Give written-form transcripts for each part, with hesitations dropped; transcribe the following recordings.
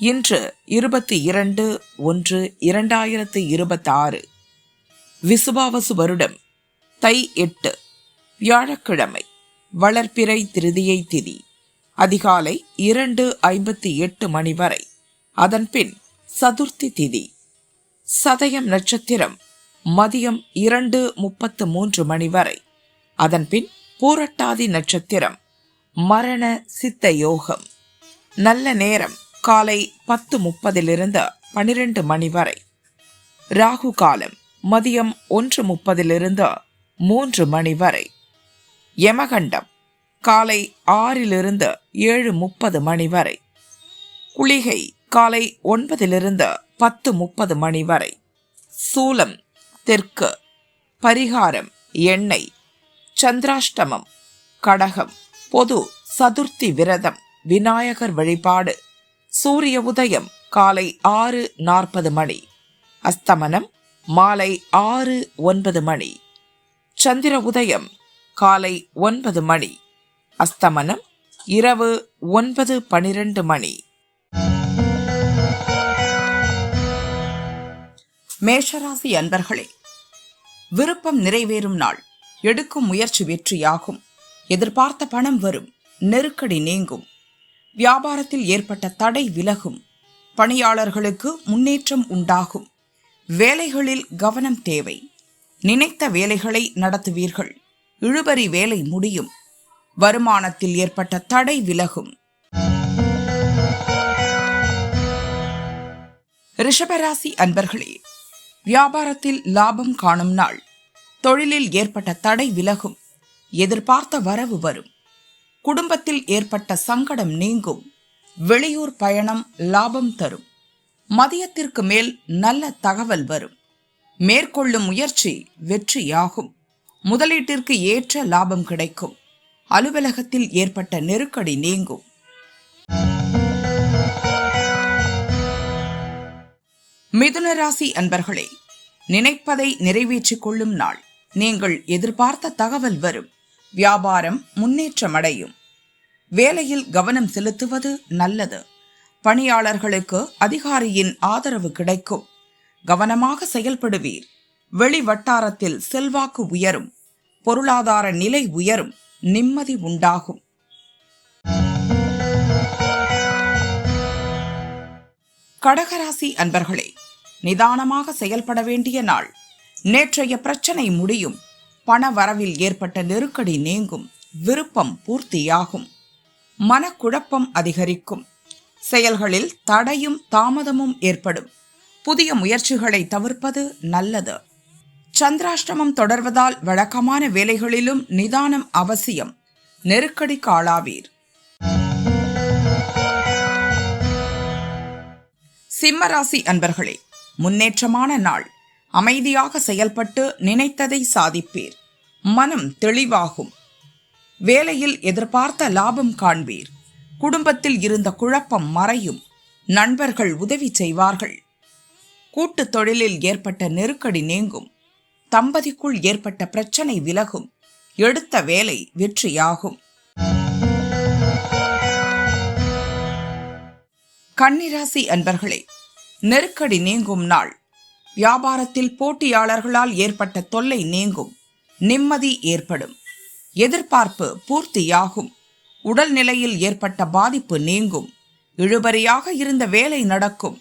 இன்று 22/1/2026 விசுவாவசு வருடம் தை 8 வியாழக்கிழமை, வளர்ப்பிறை திருதியை திதி அதிகாலை 2:58 மணி வரை. அதன்பின் சதுர்த்தி திதி. சதயம் நட்சத்திரம் மதியம் 2:33 மணி வரை. அதன்பின் பூரட்டாதி நட்சத்திரம். மரண சித்த யோகம். நல்ல நேரம் காலை 10:30 12 மணி வரை. ராகு காலம் மதியம் 1:30 3 மணி வரை. யமகண்டம் காலை 6 7:30 மணி வரை. குளிகை காலை 9 10:30 மணி வரை. சூலம் தெற்கு. பரிகாரம் எண்ணெய். சந்திராஷ்டமம் கடகம். பொது சதுர்த்தி விரதம், விநாயகர் வழிபாடு. சூரிய உதயம் காலை 6:40 மணி. அஸ்தமனம் மாலை 6:09 மணி. சந்திர உதயம் காலை 9 மணி. அஸ்தமனம் இரவு 9:12 மணி. மேஷராசி அன்பர்களே, விருப்பம் நிறைவேறும் நாள். எடுக்கும் முயற்சி வெற்றியாகும். எதிர்பார்த்த பணம் வரும். நெருக்கடி நீங்கும். வியாபாரத்தில் ஏற்பட்ட தடை விலகும். பணியாளர்களுக்கு முன்னேற்றம் உண்டாகும். வேலைகளில் கவனம் தேவை. நினைத்த வேலைகளை நடத்துவீர்கள். இழுபறி வேலை முடியும். வருமானத்தில் ஏற்பட்ட தடை விலகும். ரிஷபராசி அன்பர்களே, வியாபாரத்தில் லாபம் காணும் நாள். தொழிலில் ஏற்பட்ட தடை விலகும். எதிர்பார்த்த வரவு வரும். குடும்பத்தில் ஏற்பட்ட சங்கடம் நீங்கும். வெளியூர் பயணம் லாபம் தரும். மதியத்திற்கு மேல் நல்ல தகவல் வரும். மேற்கொள்ளும் முயற்சி வெற்றியாகும். முதலீட்டிற்கு ஏற்ற லாபம் கிடைக்கும். அலுவலகத்தில் ஏற்பட்ட நெருக்கடி நீங்கும். மிதுன ராசி அன்பர்களே, நினைப்பதை நிறைவேற்றிக் கொள்ளும் நாள். நீங்கள் எதிர்பார்த்த தகவல் வரும். வியாபாரம் முன்னேற்றமடையும். வேலையில் கவனம் செலுத்துவது நல்லது. பணியாளர்களுக்கு அதிகாரியின் ஆதரவு கிடைக்கும். கவனமாக செயல்படுவீர். வெளி வட்டாரத்தில் செல்வாக்கு உயரும். பொருளாதார நிலை உயரும். நிம்மதி உண்டாகும். கடகராசி அன்பர்களே, நிதானமாக செயல்பட வேண்டிய நாள். நேற்றைய பிரச்சனை முடியும். பண வரவில் ஏற்பட்ட நெருக்கடி நீங்கும். விருப்பம் பூர்த்தியாகும். மனக்குழப்பம் அதிகரிக்கும். செயல்களில் தடையும் தாமதமும் ஏற்படும். புதிய முயற்சிகளை தவிர்ப்பது நல்லது. சந்திராஷ்டமம் தொடர்வதால் வழக்கமான வேலைகளிலும் நிதானம் அவசியம். நெருக்கடிக்கு ஆளாவீர். சிம்மராசி அன்பர்களே, முன்னேற்றமான நாள். அமைதியாக செயல்பட்டு நினைத்ததை சாதிப்பீர். மனம் தெளிவாகும். வேலையில் எதிர்பார்த்த லாபம் காண்பீர். குடும்பத்தில் இருந்த குழப்பம் மறையும். நண்பர்கள் உதவி செய்வார்கள். கூட்டு தொழிலில் ஏற்பட்ட நெருக்கடி நீங்கும். தம்பதிக்குள் ஏற்பட்ட பிரச்சனை விலகும். எடுத்த வேலை வெற்றியாகும். கன்னிராசி அன்பர்களே, நெருக்கடி நீங்கும் நாள். வியாபாரத்தில் போட்டியாளர்களால் ஏற்பட்ட தொல்லை நீங்கும். நிம்மதி ஏற்படும். எதிர்பார்ப்பு பூர்த்தியாகும். உடல் நிலையில் ஏற்பட்ட பாதிப்பு நீங்கும். இழுபறியாக இருந்த வேலை நடக்கும்.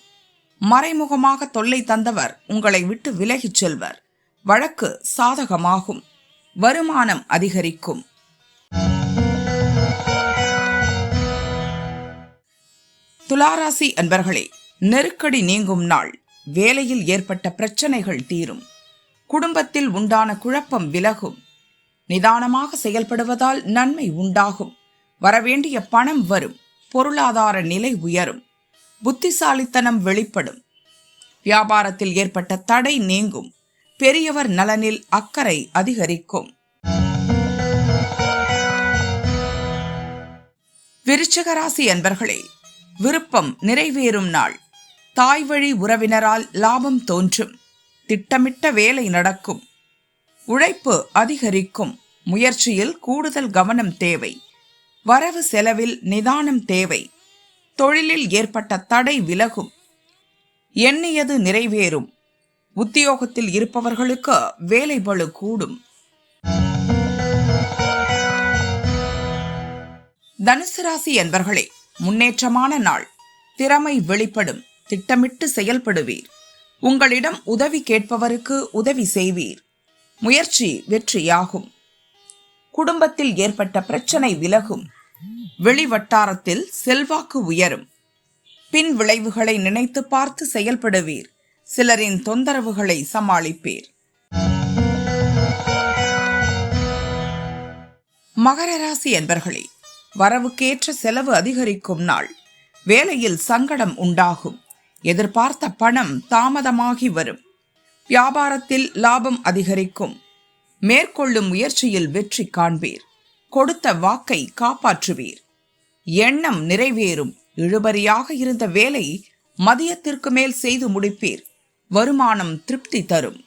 மறைமுகமாக தொல்லை தந்தவர் உங்களை விட்டு விலகிச் செல்வர். வழக்கு சாதகமாகும். வருமானம் அதிகரிக்கும். துளாராசி அன்பர்களே, நெருக்கடி நீங்கும் நாள். வேலையில் ஏற்பட்ட பிரச்சனைகள் தீரும். குடும்பத்தில் உண்டான குழப்பம் விலகும். நிதானமாக செயல்படுவதால் நன்மை உண்டாகும். வரவேண்டிய பணம் வரும். பொருளாதார நிலை உயரும். புத்திசாலித்தனம் வெளிப்படும். வியாபாரத்தில் ஏற்பட்ட தடை நீங்கும். பெரியவர் நலனில் அக்கறை அதிகரிக்கும். விருச்சிக ராசி அன்பர்களே, விருப்பம் நிறைவேறும் நாள். தாய் வழி உறவினரால் லாபம் தோன்றும். திட்டமிட்ட வேலை நடக்கும். உழைப்பு அதிகரிக்கும். முயற்சியில் கூடுதல் கவனம் தேவை. வரவு செலவில் நிதானம் தேவை. தொழிலில் ஏற்பட்ட தடை விலகும். எண்ணியது நிறைவேறும். உத்தியோகத்தில் இருப்பவர்களுக்கு வேலைபளு கூடும். தனுசு ராசி என்பர்களே, முன்னேற்றமான நாள். திறமை வெளிப்படும். திட்டமிட்டு செயல்படுவீர். உங்களிடம் உதவி கேட்பவருக்கு உதவி செய்வீர். முயற்சி வெற்றியாகும். குடும்பத்தில் ஏற்பட்ட பிரச்சனை விலகும். வெளிவட்டாரத்தில் செல்வாக்கு உயரும். பின் விளைவுகளை நினைத்து பார்த்து செயல்படுவீர். சிலரின் தொந்தரவுகளை சமாளிப்பீர். மகர ராசி என்பர்களே, வரவுக்கேற்ற செலவு அதிகரிக்கும் நாள். வேலையில் சங்கடம் உண்டாகும். எதிர்பார்த்த பணம் தாமதமாகி வரும். வியாபாரத்தில் லாபம் அதிகரிக்கும். மேற்கொள்ளும் முயற்சியில் வெற்றி காண்பீர். கொடுத்த வாக்கை காப்பாற்றுவீர். எண்ணம் நிறைவேறும். இழுபறியாக இருந்த வேலை மதியத்திற்கு மேல் செய்து முடிப்பீர். வருமானம் திருப்தி தரும்.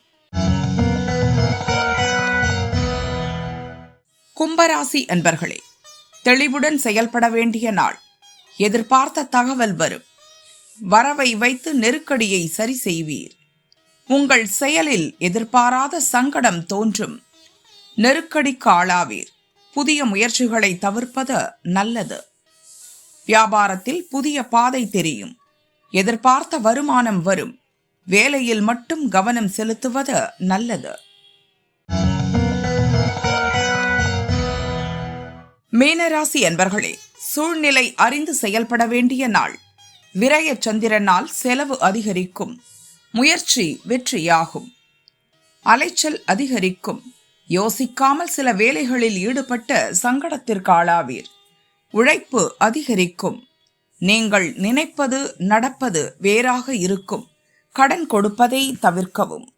கும்பராசி அன்பர்களே, தெளிவுடன் செயல்பட வேண்டிய நாள். எதிர்பார்த்த தகவல் வரும். வரவை வைத்து நெருக்கடியை சரி செய்வீர். உங்கள் செயலில் எதிர்பாராத சங்கடம் தோன்றும். நெருக்கடிக்கு ஆளாவீர். புதிய முயற்சிகளை தவிர்ப்பது நல்லது. வியாபாரத்தில் புதிய பாதை தெரியும். எதிர்பார்த்த வருமானம் வரும். வேலையில் மட்டும் கவனம் செலுத்துவது நல்லது. மீனராசி என்பர்களே, சூழ்நிலை அறிந்து செயல்பட வேண்டிய நாள். விரய சந்திரனால் செலவு அதிகரிக்கும். முயற்சி வெற்றியாகும். அலைச்சல் அதிகரிக்கும். யோசிக்காமல் சில வேலைகளில் ஈடுபட்டு சங்கடத்திற்கு ஆளாவீர். உழைப்பு அதிகரிக்கும். நீங்கள் நினைப்பது நடப்பது வேறாக இருக்கும். கடன் கொடுப்பதை தவிர்க்கவும்.